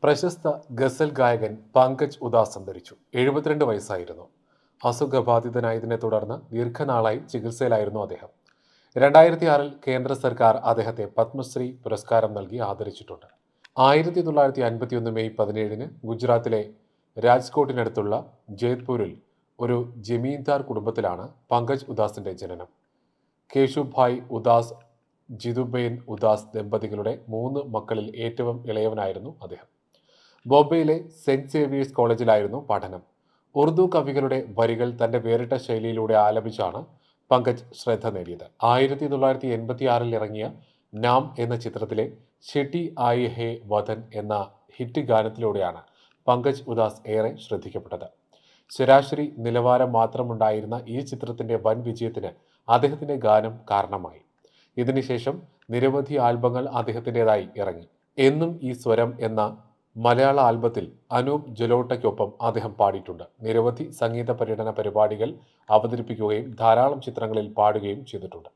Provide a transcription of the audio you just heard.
പ്രശസ്ത ഗസൽ ഗായകൻ പങ്കജ് ഉദാസ് അന്തരിച്ചു. 72 വയസ്സായിരുന്നു. അസുഖബാധിതനായതിനെ തുടർന്ന് ദീർഘനാളായി ചികിത്സയിലായിരുന്നു അദ്ദേഹം. 2006 കേന്ദ്ര സർക്കാർ അദ്ദേഹത്തെ പത്മശ്രീ പുരസ്കാരം നൽകി ആദരിച്ചിട്ടുണ്ട്. 1951 മെയ് 17 ഗുജറാത്തിലെ രാജ്കോട്ടിനടുത്തുള്ള ജയ്പൂരിൽ ഒരു ജമീന്ദാർ കുടുംബത്തിലാണ് പങ്കജ് ഉദാസിന്റെ ജനനം. കേശുഭായ് ഉദാസ്, ജിതുബേൻ ഉദാസ് ദമ്പതികളുടെ 3 മക്കളിൽ ഏറ്റവും ഇളയവനായിരുന്നു അദ്ദേഹം. ബോംബെയിലെ സെന്റ് സേവിയേഴ്സ് കോളേജിലായിരുന്നു പഠനം. ഉറുദു കവികളുടെ വരികൾ തന്റെ വേറിട്ട ശൈലിയിലൂടെ ആലപിച്ചാണ് പങ്കജ് ശ്രദ്ധ നേടിയത്. 1986 ഇറങ്ങിയ നാം എന്ന ചിത്രത്തിലെ ഷെട്ടി ആയി ഹേ വതൻ എന്ന ഹിറ്റ് ഗാനത്തിലൂടെയാണ് പങ്കജ് ഉദാസ് ഏറെ ശ്രദ്ധിക്കപ്പെട്ടത്. ശരാശരി നിലവാരം മാത്രമുണ്ടായിരുന്ന ഈ ചിത്രത്തിന്റെ വൻ വിജയത്തിന് അദ്ദേഹത്തിന്റെ ഗാനം കാരണമായി. ഇതിനുശേഷം നിരവധി ആൽബങ്ങൾ അദ്ദേഹത്തിൻ്റെതായി ഇറങ്ങി. എന്നും ഈ സ്വരം എന്ന മലയാള ആൽബത്തിൽ അനൂപ് ജലോട്ടയ്ക്കൊപ്പം അദ്ദേഹം പാടിയിട്ടുണ്ട്. നിരവധി സംഗീത പര്യടന പരിപാടികൾ അവതരിപ്പിക്കുകയും ധാരാളം ചിത്രങ്ങളിൽ പാടുകയും ചെയ്തിട്ടുണ്ട്.